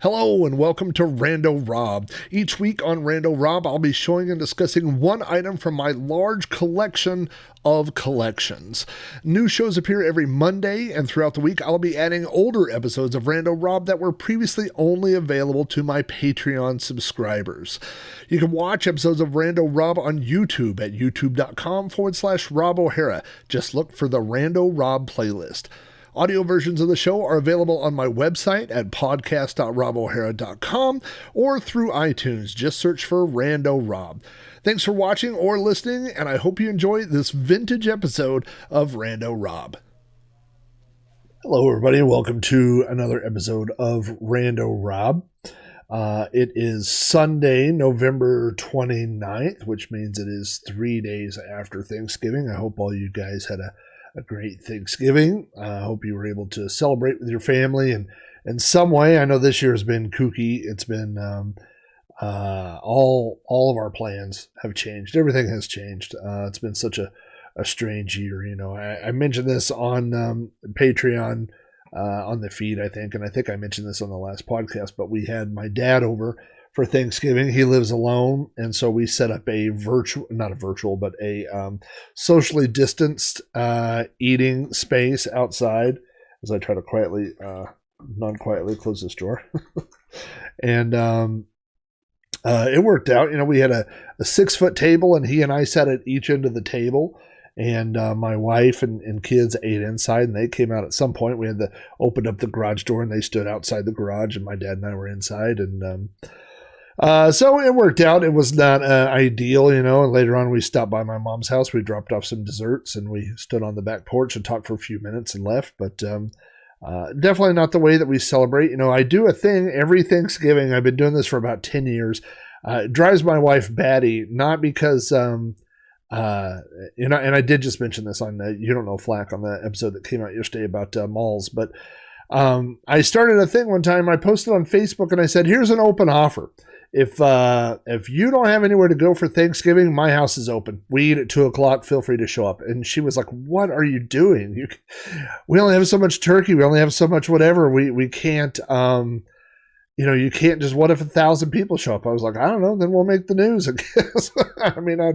Hello and welcome to Rando Rob. Each week on Rando Rob, I'll be showing and discussing one item from my large collection of collections. New shows appear every Monday, and throughout the week, I'll be adding older episodes of Rando Rob that were previously only available to my Patreon subscribers. You can watch episodes of Rando Rob on YouTube at youtube.com/Rob O'Hara. Just look for the Rando Rob playlist. Audio versions of the show are available on my website at podcast.robohara.com or through iTunes. Just search for Rando Rob. Thanks for watching or listening, and I hope you enjoy this vintage episode of Rando Rob. Hello, everybody. Welcome to another episode of Rando Rob. It is Sunday, November 29th, which means it is 3 days after Thanksgiving. I hope all you guys had a great Thanksgiving. I hope you were able to celebrate with your family and in some way. I know this year has been kooky. It's been all of our plans have changed. Everything has changed. It's been such a strange year. You know, I mentioned this on Patreon on the feed, I think, and I think I mentioned this on the last podcast. But we had my dad over for Thanksgiving. He lives alone, and so we set up a socially distanced eating space outside as I try to quietly, non-quietly close this door. And it worked out. You know, we had a 6-foot table, and he and I sat at each end of the table, and my wife and kids ate inside, and they came out at some point. We had to open up the garage door, and they stood outside the garage, and my dad and I were inside, and so it worked out. It was not ideal, you know, and later on we stopped by my mom's house. We dropped off some desserts and we stood on the back porch and talked for a few minutes and left. But definitely not the way that we celebrate. You know, I do a thing every Thanksgiving. I've been doing this for about 10 years. It drives my wife batty, not because, you know, and I did just mention this on You Don't Know Flack on the episode that came out yesterday about malls, but I started a thing one time. I posted on Facebook and I said, here's an open offer. If you don't have anywhere to go for Thanksgiving, my house is open. We eat at 2:00. Feel free to show up. And she was like, "What are you doing? We only have so much turkey. We only have so much whatever. We can't. You know, you can't just. What if 1,000 people show up?" I was like, "I don't know. Then we'll make the news." I guess. I mean, I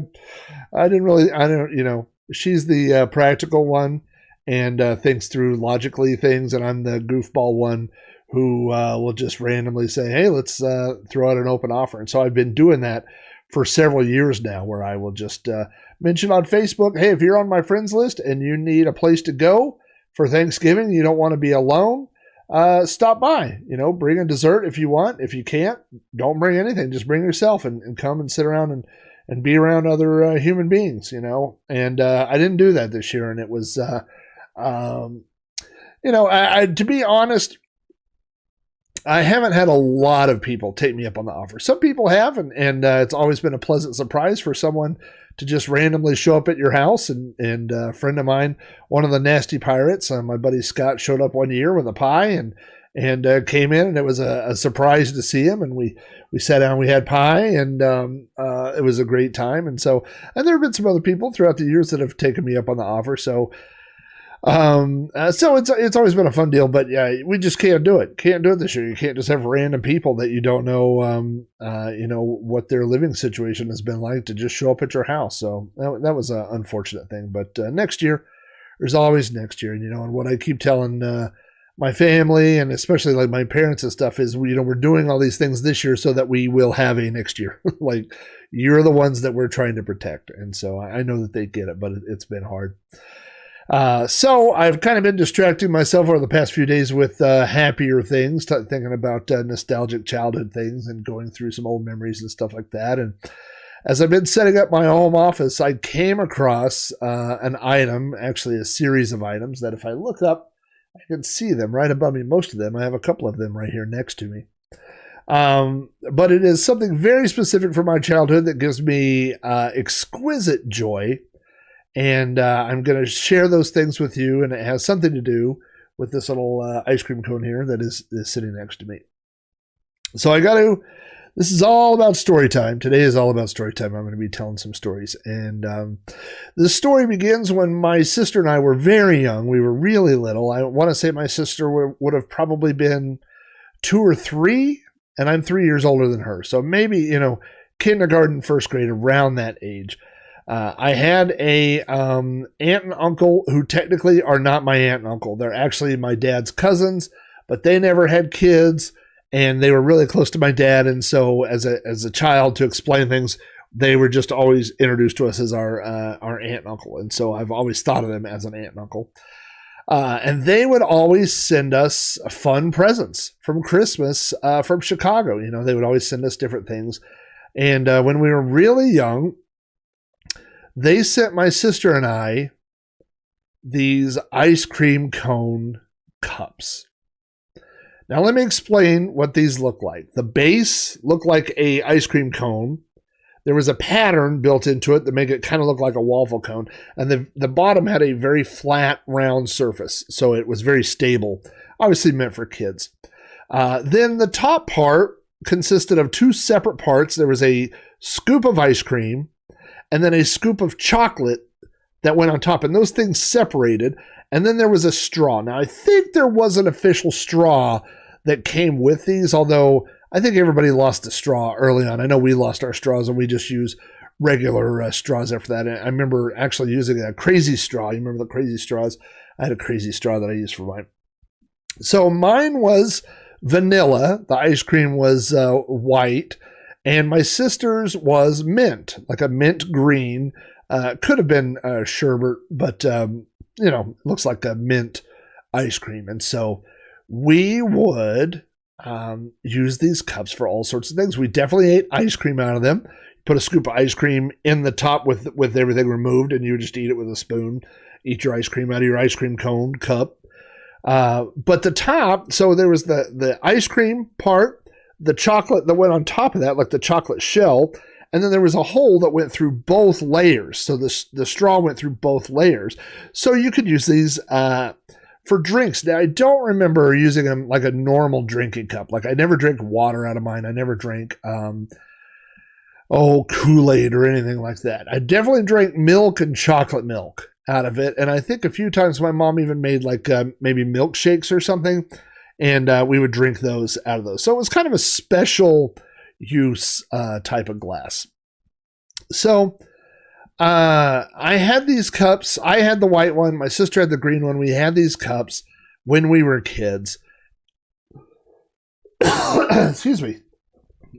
didn't really. I don't. You know, she's the practical one and thinks through logically things, and I'm the goofball one who will just randomly say, hey, let's throw out an open offer. And so I've been doing that for several years now, where I will just mention on Facebook, hey, if you're on my friends list and you need a place to go for Thanksgiving, you don't want to be alone, stop by. You know, bring a dessert if you want. If you can't, don't bring anything. Just bring yourself and come and sit around and be around other human beings, you know. And I didn't do that this year, and it was, you know, to be honest, I haven't had a lot of people take me up on the offer. Some people have, and it's always been a pleasant surprise for someone to just randomly show up at your house. And a friend of mine, one of the nasty pirates, my buddy Scott, showed up one year with a pie and came in, and it was a surprise to see him. And we sat down, we had pie, and it was a great time. And so, and there have been some other people throughout the years that have taken me up on the offer. So it's always been a fun deal, but yeah, we just can't do it. Can't do it this year. You can't just have random people that you don't know, you know, what their living situation has been like to just show up at your house. So that was an unfortunate thing, but next year, there's always next year. And, you know, and what I keep telling my family and especially like my parents and stuff is, you know, we're doing all these things this year so that we will have a next year. Like, you're the ones that we're trying to protect. And so I know that they get it, but it's been hard. So I've kind of been distracting myself over the past few days with happier things, thinking about nostalgic childhood things and going through some old memories and stuff like that. And as I've been setting up my home office, I came across an item, actually a series of items that if I look up, I can see them right above me. Most of them, I have a couple of them right here next to me. But it is something very specific from my childhood that gives me exquisite joy. And I'm going to share those things with you, and it has something to do with this little ice cream cone here that is sitting next to me. So this is all about story time. Today is all about story time. I'm going to be telling some stories. And the story begins when my sister and I were very young. We were really little. I want to say my sister would have probably been 2 or 3, and I'm 3 years older than her. So maybe, kindergarten, first grade, around that age. I had a aunt and uncle who technically are not my aunt and uncle. They're actually my dad's cousins, but they never had kids, and they were really close to my dad. And so as a child, to explain things, they were just always introduced to us as our aunt and uncle. And so I've always thought of them as an aunt and uncle. And they would always send us fun presents from Christmas from Chicago. They would always send us different things. And when we were really young, they sent my sister and I these ice cream cone cups. Now, let me explain what these look like. The base looked like a ice cream cone. There was a pattern built into it that made it kind of look like a waffle cone. And the bottom had a very flat, round surface. So it was very stable, obviously meant for kids. Then the top part consisted of 2 separate parts. There was a scoop of ice cream and then a scoop of chocolate that went on top. And those things separated. And then there was a straw. Now, I think there was an official straw that came with these, although I think everybody lost a straw early on. I know we lost our straws and we just use regular straws after that. And I remember actually using a crazy straw. You remember the crazy straws? I had a crazy straw that I used for mine. So mine was vanilla. The ice cream was white. And my sister's was mint, like a mint green. Could have been sherbet, but, looks like a mint ice cream. And so we would use these cups for all sorts of things. We definitely ate ice cream out of them. Put a scoop of ice cream in the top with everything removed, and you would just eat it with a spoon. Eat your ice cream out of your ice cream cone cup. But the top, so there was the ice cream part, the chocolate that went on top of that, like the chocolate shell, and then there was a hole that went through both layers. So the straw went through both layers. So you could use these for drinks. Now, I don't remember using them like a normal drinking cup. Like I never drank water out of mine. I never drank Kool-Aid or anything like that. I definitely drank milk and chocolate milk out of it. And I think a few times my mom even made like maybe milkshakes or something. And we would drink those out of those. So it was kind of a special use type of glass. So I had these cups. I had the white one. My sister had the green one. We had these cups when we were kids. Excuse me.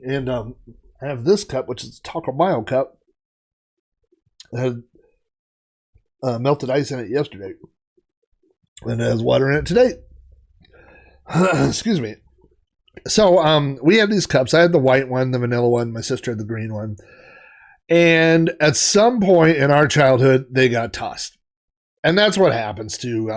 And I have this cup, which is a Taco Mayo cup. It had melted ice in it yesterday. And it has water in it today. Excuse me. So we had these cups. I had the white one, the vanilla one. My sister had the green one. And at some point in our childhood, they got tossed. And that's what happens too.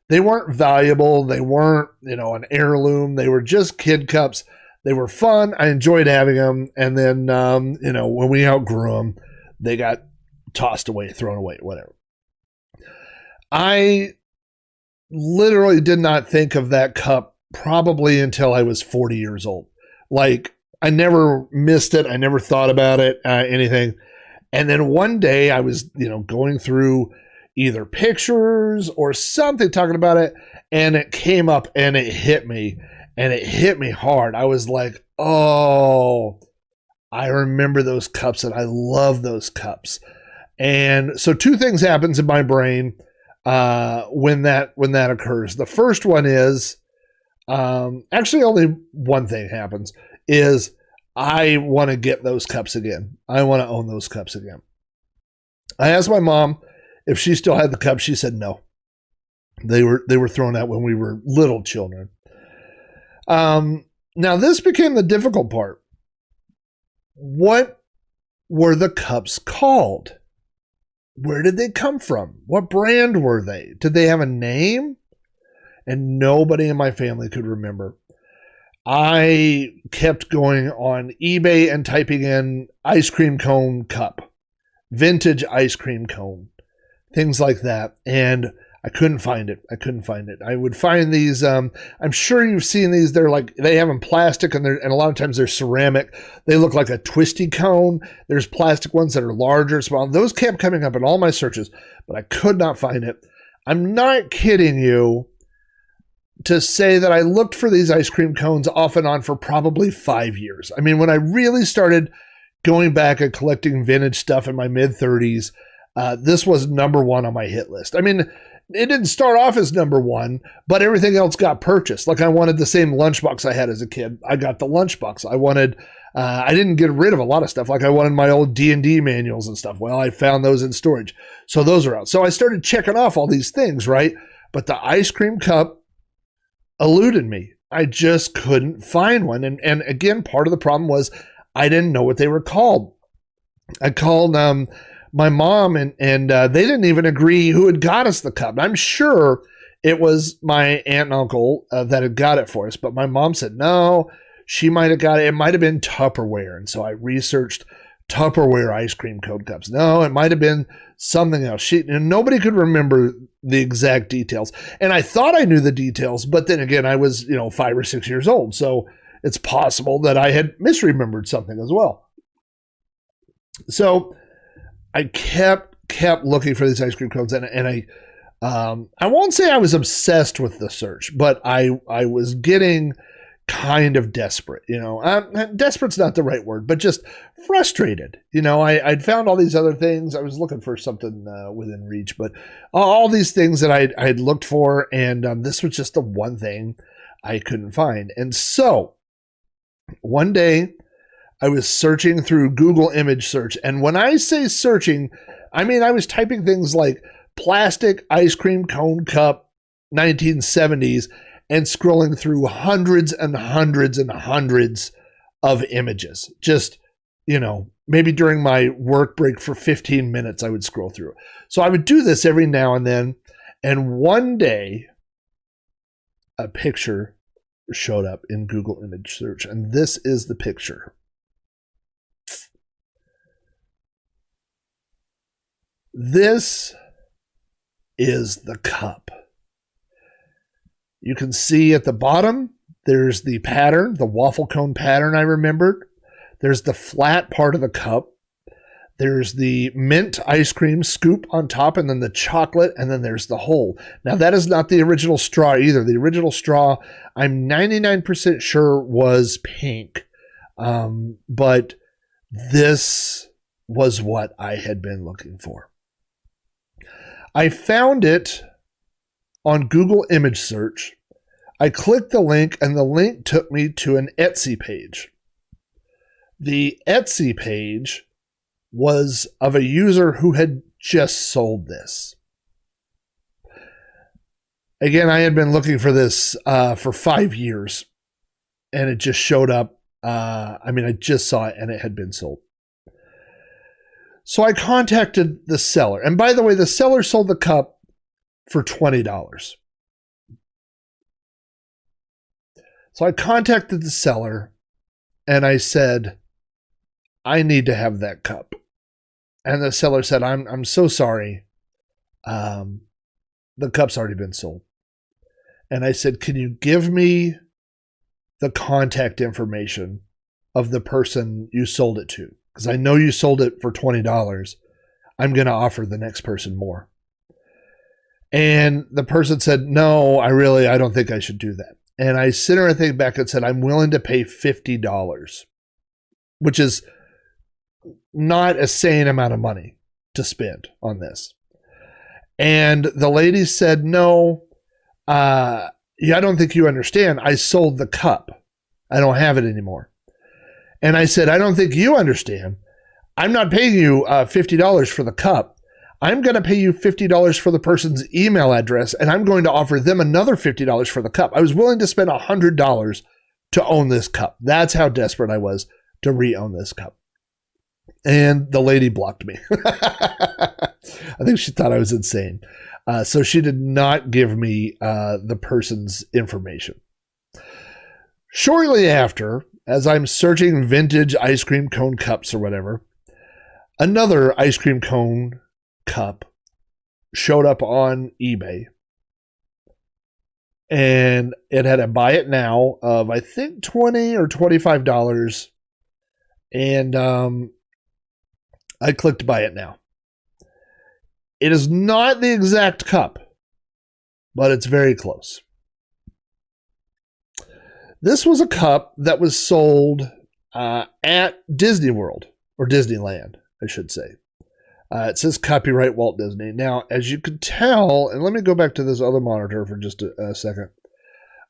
They weren't valuable. They weren't, an heirloom. They were just kid cups. They were fun. I enjoyed having them. And then, when we outgrew them, they got tossed away, thrown away, whatever. I literally did not think of that cup probably until I was 40 years old. Like, I never missed it. I never thought about it, anything. And then one day I was, going through either pictures or something talking about it, and it came up and it hit me, and it hit me hard. I was like, oh, I remember those cups and I love those cups. And so 2 things happens in my brain when that occurs. The first one is, actually only one thing happens, is I want to get those cups again. I want to own those cups again. I asked my mom if she still had the cups. She said no. They were thrown out when we were little children. Now this became the difficult part. What were the cups called? Where did they come from? What brand were they? Did they have a name? And nobody in my family could remember. I kept going on eBay and typing in ice cream cone cup, vintage ice cream cone, things like that. And I couldn't find it. I would find these. I'm sure you've seen these. They have them plastic and a lot of times they're ceramic. They look like a twisty cone. There's plastic ones that are larger, small. Those kept coming up in all my searches, but I could not find it. I'm not kidding you. to say that I looked for these ice cream cones off and on for probably 5 years. I mean, when I really started going back and collecting vintage stuff in my mid 30s, this was number one on my hit list. I mean, it didn't start off as number one, but everything else got purchased. Like I wanted the same lunchbox I had as a kid. I got the lunchbox. I didn't get rid of a lot of stuff. Like I wanted my old D&D manuals and stuff. Well, I found those in storage. So those are out. So I started checking off all these things, right? But the ice cream cup eluded me. I just couldn't find one. And again, part of the problem was I didn't know what they were called. I called my mom and they didn't even agree who had got us the cup. I'm sure it was my aunt and uncle that had got it for us, but my mom said no, she might have got it. It might have been Tupperware. And so I researched Tupperware ice cream cone cups. No, it might have been something else. Nobody could remember the exact details. And I thought I knew the details, but then again, I was, 5 or 6 years old. So it's possible that I had misremembered something as well. So I kept looking for these ice cream cones, and I won't say I was obsessed with the search, but I was getting kind of desperate. Desperate's not the right word, but just frustrated. I'd found all these other things. I was looking for something within reach, but all these things that I'd looked for, and this was just the one thing I couldn't find. And so one day I was searching through Google image search. And when I say searching, I mean, I was typing things like plastic ice cream cone cup 1970s and scrolling through hundreds and hundreds and hundreds of images. Just, maybe during my work break for 15 minutes, I would scroll through. So I would do this every now and then. And one day, a picture showed up in Google image search. And this is the picture. This is the cup. You can see at the bottom, there's the pattern, the waffle cone pattern I remembered. There's the flat part of the cup. There's the mint ice cream scoop on top, and then the chocolate, and then there's the hole. Now, that is not the original straw either. The original straw, I'm 99% sure, was pink. But this was what I had been looking for. I found it on Google image search. I clicked the link, and the link took me to an Etsy page. The Etsy page was of a user who had just sold this. Again, I had been looking for this for 5 years, and it just showed up. I just saw it, and it had been sold. So I contacted the seller. And by the way, the seller sold the cup for $20. So I contacted the seller and I said, I need to have that cup. And the seller said, I'm so sorry. The cup's already been sold. And I said, can you give me the contact information of the person you sold it to? Because I know you sold it for $20. I'm going to offer the next person more. And the person said, no, I don't think I should do that. And I sent her a thing back and said, I'm willing to pay $50, which is not a sane amount of money to spend on this. And the lady said, no, I don't think you understand. I sold the cup. I don't have it anymore. And I said, I don't think you understand. I'm not paying you $50 for the cup. I'm going to pay you $50 for the person's email address, and I'm going to offer them another $50 for the cup. I was willing to spend $100 to own this cup. That's how desperate I was to re-own this cup. And the lady blocked me. I think she thought I was insane. So she did not give me the person's information. Shortly after, as I'm searching vintage ice cream cone cups or whatever, another ice cream cone cup showed up on eBay. And it had a buy it now of, I think, $20 or $25. And I clicked buy it now. It is not the exact cup, but it's very close. This was a cup that was sold at Disney World, or Disneyland, I should say. It says copyright Walt Disney. Now, as you can tell, and let me go back to this other monitor for just a second.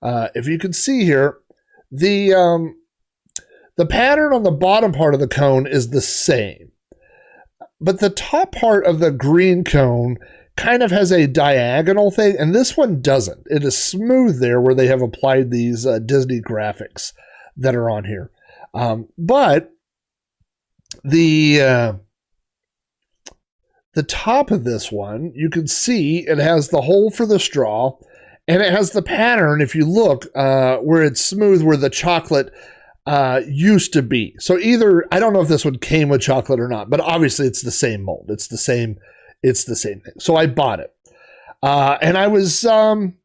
If you can see here, the pattern on the bottom part of the cone is the same. But the top part of the green cone kind of has a diagonal thing, and this one doesn't. It is smooth there where they have applied these Disney graphics that are on here. But the top of this one, you can see it has the hole for the straw, and it has the pattern, if you look, where it's smooth, where the chocolate used to be. So either, I don't know if this one came with chocolate or not, but obviously it's the same mold. It's the same thing. So I bought it. And I was kind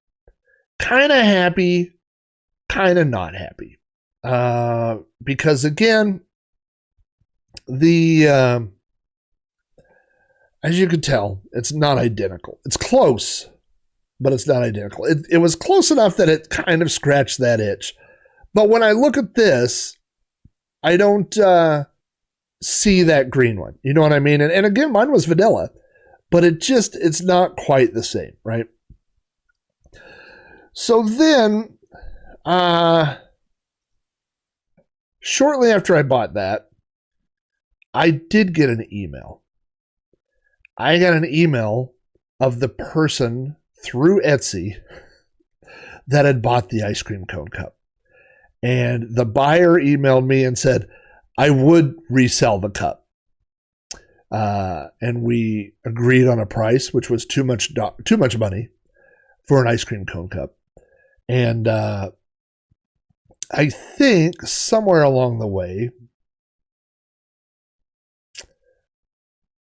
of happy, kind of not happy. Because again, as you can tell, it's not identical. It's close, but it's not identical. It was close enough that it kind of scratched that itch. But when I look at this, I don't see that green one. You know what I mean? And again, mine was vanilla, but it's not quite the same, right? So then, shortly after I bought that, I did get an email. I got an email of the person through Etsy that had bought the ice cream cone cup. And the buyer emailed me and said, I would resell the cup. And we agreed on a price, which was too much money for an ice cream cone cup. And I think somewhere along the way,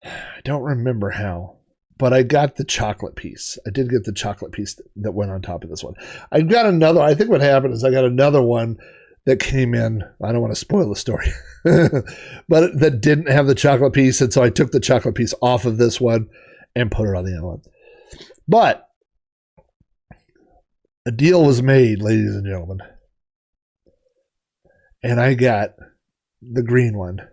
I don't remember how, but I got the chocolate piece. I did get the chocolate piece that went on top of this one. I got another. I think what happened is I got another one that came in. I don't want to spoil the story, but that didn't have the chocolate piece. And so I took the chocolate piece off of this one and put it on the other one. But a deal was made, ladies and gentlemen. And I got the green one.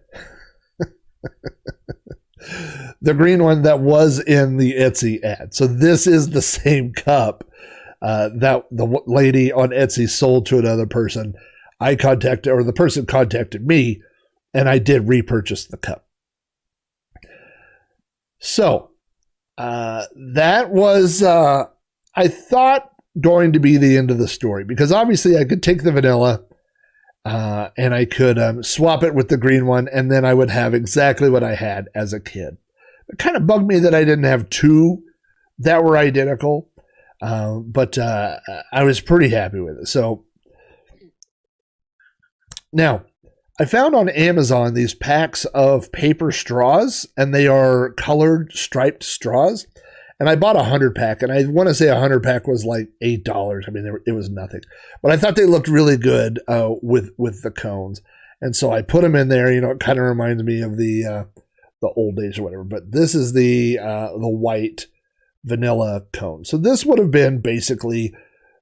The green one that was in the Etsy ad. So this is the same cup that the lady on Etsy sold to another person. The person contacted me, and I did repurchase the cup. So that was, I thought, going to be the end of the story, because obviously I could take the vanilla and I could swap it with the green one, and then I would have exactly what I had as a kid. It kind of bugged me that I didn't have two that were identical, but I was pretty happy with it. So now, I found on Amazon these packs of paper straws, and they are colored striped straws. And I bought a 100-pack, and I want to say a 100-pack was like $8. I mean, it was nothing. But I thought they looked really good with the cones. And so I put them in there. You know, it kind of reminds me of the old days or whatever. But this is the white vanilla cone. So this would have been basically,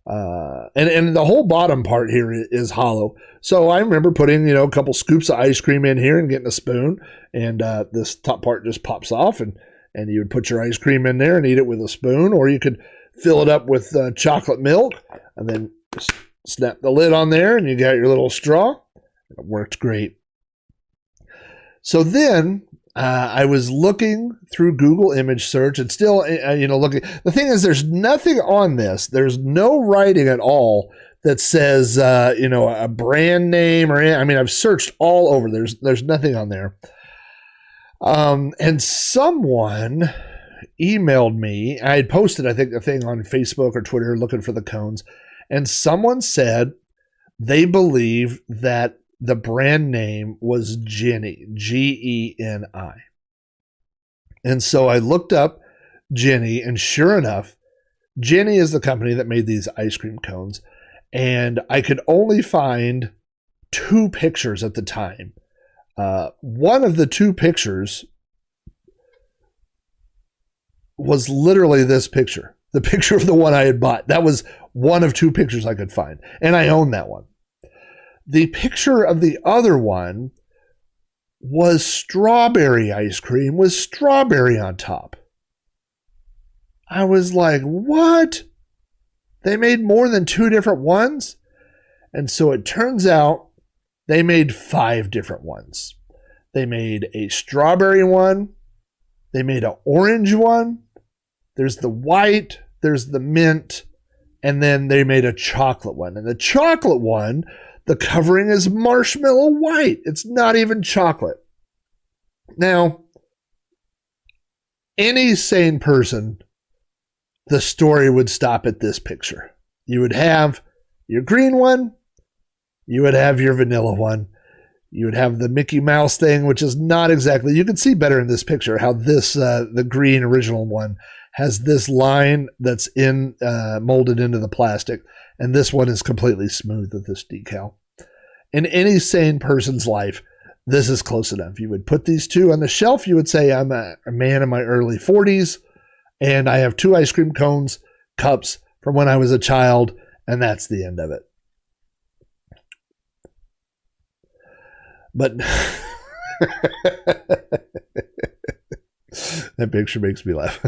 and the whole bottom part here is hollow. So I remember putting, a couple scoops of ice cream in here and getting a spoon. And this top part just pops off, and you would put your ice cream in there and eat it with a spoon, or you could fill it up with chocolate milk and then just snap the lid on there and you got your little straw. It worked great. So then I was looking through Google image search and still, looking. The thing is, there's nothing on this. There's no writing at all that says, a brand name or anything. I mean, I've searched all over. There's nothing on there. And someone emailed me. I had posted, I think, a thing on Facebook or Twitter looking for the cones. And someone said they believe that the brand name was Geni, Geni. And so I looked up Geni, and sure enough, Geni is the company that made these ice cream cones. And I could only find 2 pictures at the time. One of the 2 pictures was literally this picture, the picture of the one I had bought. That was one of 2 pictures I could find, and I own that one. The picture of the other one was strawberry ice cream with strawberry on top. I was like, what? They made more than 2 different ones? And so it turns out they made 5 different ones. They made a strawberry one. They made an orange one. There's the white. There's the mint. And then they made a chocolate one. And the chocolate one, the covering is marshmallow white. It's not even chocolate. Now, any sane person, the story would stop at this picture. You would have your green one. You would have your vanilla one. You would have the Mickey Mouse thing, which is not exactly, you can see better in this picture how this, the green original one has this line that's molded into the plastic. And this one is completely smooth with this decal. In any sane person's life, this is close enough. You would put these 2 on the shelf. You would say, I'm a man in my early 40s, and I have 2 ice cream cones, cups from when I was a child, and that's the end of it. But that picture makes me laugh.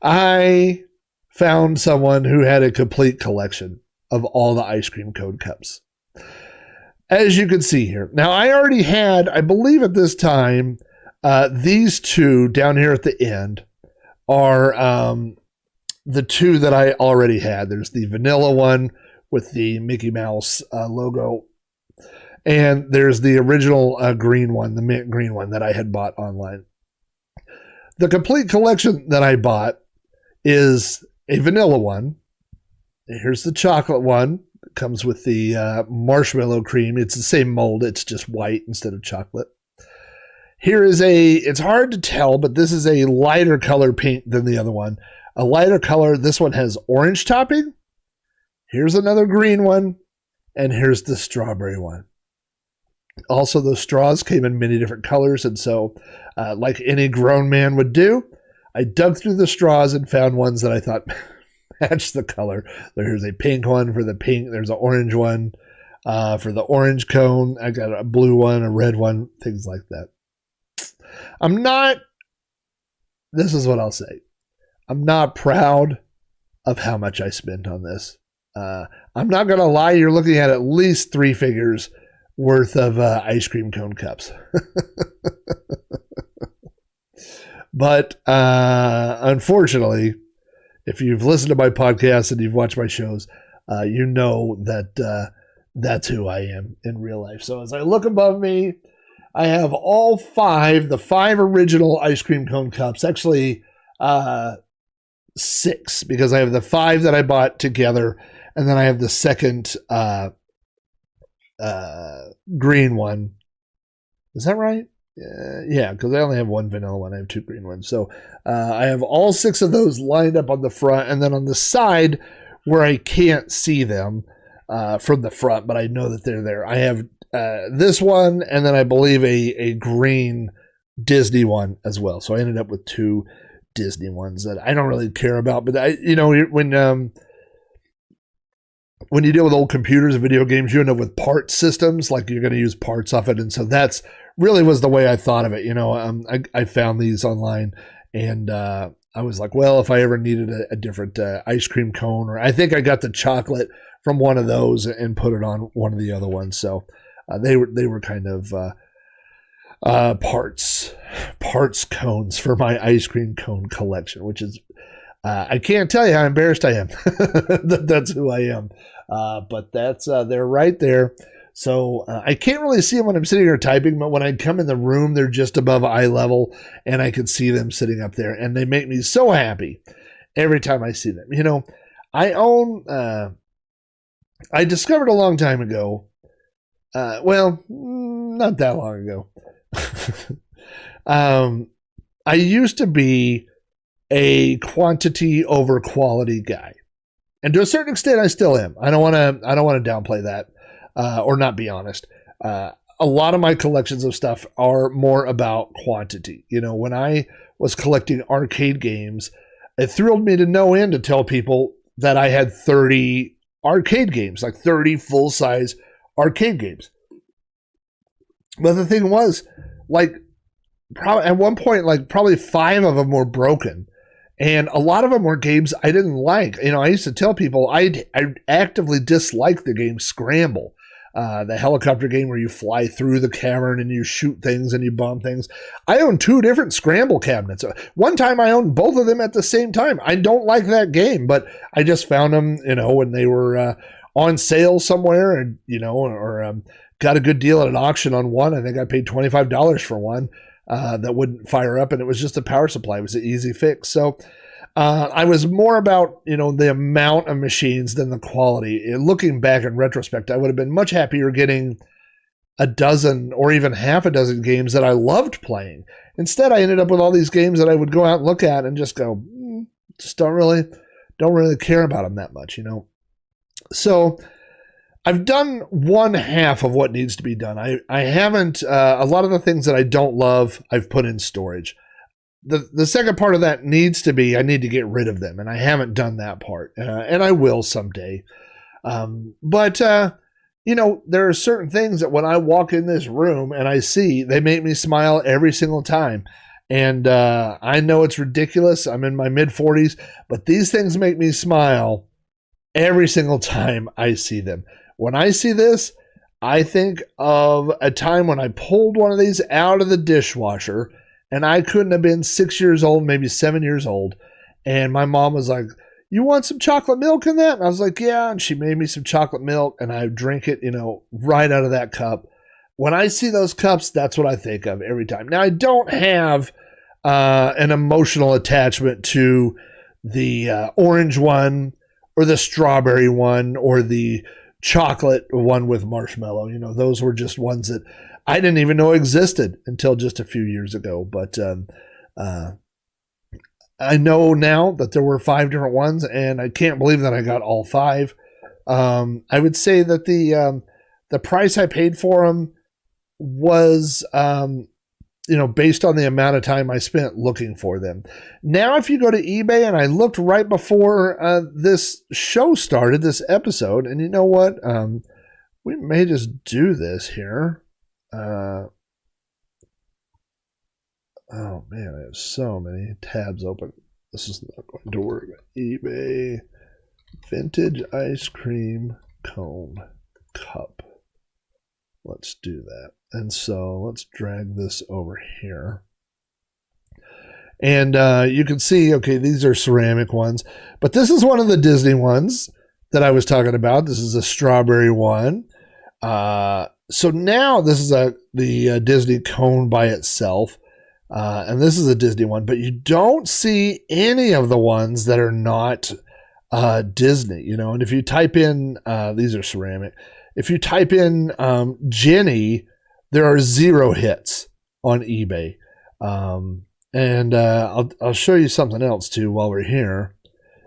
I found someone who had a complete collection of all the ice cream cone cups. As you can see here. Now, I already had, I believe at this time, these 2 down here at the end are the 2 that I already had. There's the vanilla one with the Mickey Mouse logo. And there's the original green one, the mint green one that I had bought online. The complete collection that I bought is a vanilla one. Here's the chocolate one. It comes with the marshmallow cream. It's the same mold. It's just white instead of chocolate. Here is it's hard to tell, but this is a lighter color pink than the other one. A lighter color. This one has orange topping. Here's another green one. And here's the strawberry one. Also, those straws came in many different colors. And so, like any grown man would do, I dug through the straws and found ones that I thought matched the color. There's a pink one for the pink. There's an orange one for the orange cone. I got a blue one, a red one, things like that. This is what I'll say. I'm not proud of how much I spent on this. I'm not going to lie. You're looking at least 3 figures worth of ice cream cone cups. But unfortunately, if you've listened to my podcast and you've watched my shows, you know that that's who I am in real life. So as I look above me, I have all 5, the 5 original ice cream cone cups. Actually, 6, because I have the 5 that I bought together, and then I have the second green one. Is that right? Yeah, because I only have 1 vanilla one. I have 2 green ones. So I have all 6 of those lined up on the front, and then on the side where I can't see them from the front, but I know that they're there. I have this one, and then I believe a green Disney one as well. So I ended up with 2 Disney ones that I don't really care about. But when you deal with old computers and video games, you end up with part systems, like you're going to use parts off it. And so that's really was the way I thought of it. I found these online, and I was like, well, if I ever needed a different ice cream cone, or I think I got the chocolate from one of those and put it on one of the other ones. So they were kind of parts cones for my ice cream cone collection, which is I can't tell you how embarrassed I am. That's who I am. But that's they're right there. So I can't really see them when I'm sitting here typing, but when I come in the room, they're just above eye level, and I can see them sitting up there, and they make me so happy every time I see them. I own. I discovered a long time ago. Well, not that long ago. I used to be a quantity over quality guy, and to a certain extent, I still am. I don't want to downplay that, or not be honest. A lot of my collections of stuff are more about quantity. When I was collecting arcade games, it thrilled me to no end to tell people that I had 30 arcade games, like 30 full-size arcade games. But the thing was, like, at one point, like, probably 5 of them were broken. And a lot of them were games I didn't like. I used to tell people I actively dislike the game Scramble, the helicopter game where you fly through the cavern and you shoot things and you bomb things. I own 2 different Scramble cabinets. One time I owned both of them at the same time. I don't like that game, but I just found them, when they were on sale somewhere, and or got a good deal at an auction on one. I think I paid $25 for one. That wouldn't fire up, and it was just a power supply. It was an easy fix. So I was more about, the amount of machines than the quality. Looking back in retrospect, I would have been much happier getting a dozen or even half a dozen games that I loved playing. Instead, I ended up with all these games that I would go out and look at and just go, just don't really care about them that much, So I've done one half of what needs to be done. I haven't, a lot of the things that I don't love, I've put in storage. The second part of that needs to be, I need to get rid of them, and I haven't done that part, and I will someday. But there are certain things that when I walk in this room and I see, they make me smile every single time. And I know it's ridiculous. I'm in my mid-40s, but these things make me smile every single time I see them. When I see this, I think of a time when I pulled one of these out of the dishwasher, and I couldn't have been 6 years old, maybe 7 years old. And my mom was like, "You want some chocolate milk in that?" And I was like, "Yeah." And she made me some chocolate milk, and I drink it, right out of that cup. When I see those cups, that's what I think of every time. Now, I don't have an emotional attachment to the orange one or the strawberry one or the chocolate one with marshmallow. Those were just ones that I didn't even know existed until just a few years ago. But I know now that there were 5 different ones, and I can't believe that I got all 5. I would say that the price I paid for them was based on the amount of time I spent looking for them. Now, if you go to eBay, and I looked right before this show started, this episode, and you know what? We may just do this here. Oh man, I have so many tabs open. This is not going to work. eBay vintage ice cream cone cup. Let's do that. And so let's drag this over here. And you can see, okay, these are ceramic ones. But this is one of the Disney ones that I was talking about. This is a strawberry one. So now this is the Disney cone by itself. And this is a Disney one. But you don't see any of the ones that are not Disney. And if you type in, these are ceramic. If you type in Geni, there are 0 hits on eBay. And I'll show you something else too while we're here.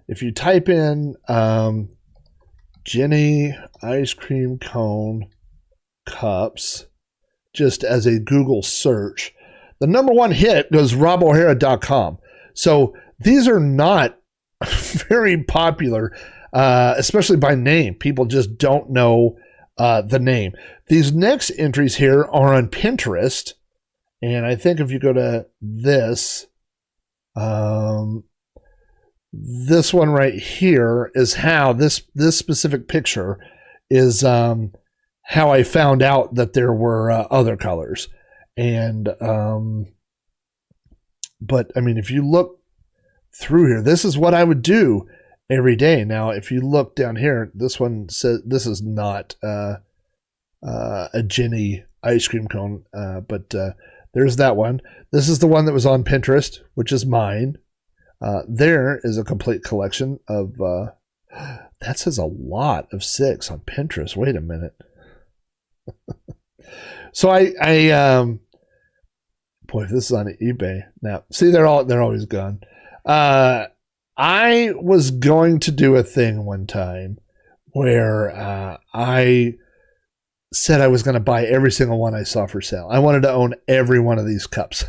If you type in Geni ice cream cone cups, just as a Google search, the number 1 hit goes robohara.com. So these are not very popular, especially by name. People just don't know the name. These next entries here are on Pinterest. And I think if you go to this one right here is how this specific picture is how I found out that there were other colors. And but I mean, if you look through here, this is what I would do every day. Now, if you look down here, this one says this is not a Geni ice cream cone, but there's that one. This is the one that was on Pinterest, which is mine. There is a complete collection of, that says a lot of 6 on Pinterest. Wait a minute. So boy, if this is on eBay now, see, they're always gone. I was going to do a thing one time where I said I was going to buy every single one I saw for sale. I wanted to own every one of these cups.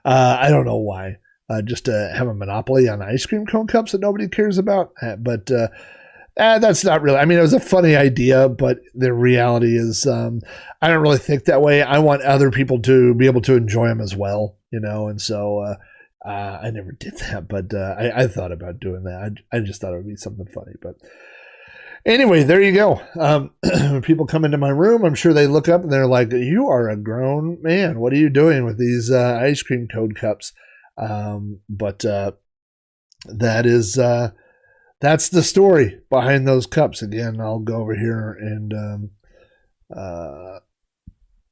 I don't know why. Just to have a monopoly on ice cream cone cups that nobody cares about. But That's not really. I mean, it was a funny idea, but the reality is, I don't really think that way. I want other people to be able to enjoy them as well, and so I never did that, but I thought about doing that. I just thought it would be something funny. But anyway, there you go. When people come into my room, I'm sure they look up and they're like, "You are a grown man. What are you doing with these ice cream cone cups?" But that is. That's the story behind those cups. Again, I'll go over here and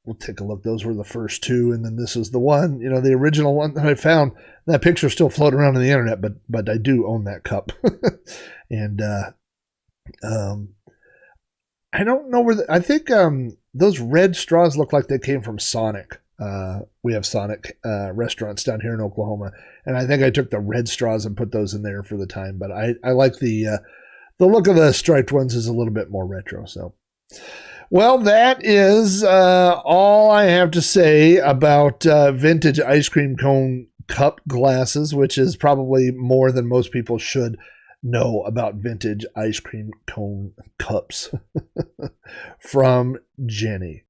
we'll take a look. Those were the first two, and then this is the one, the original one that I found. That picture's still floating around on the internet, but I do own that cup. And I don't know I think those red straws look like they came from Sonic. We have Sonic restaurants down here in Oklahoma, and I think I took the red straws and put those in there for the time. But I like the look of the striped ones is a little bit more retro. So, well, that is all I have to say about vintage ice cream cone cup glasses, which is probably more than most people should know about vintage ice cream cone cups from Geni.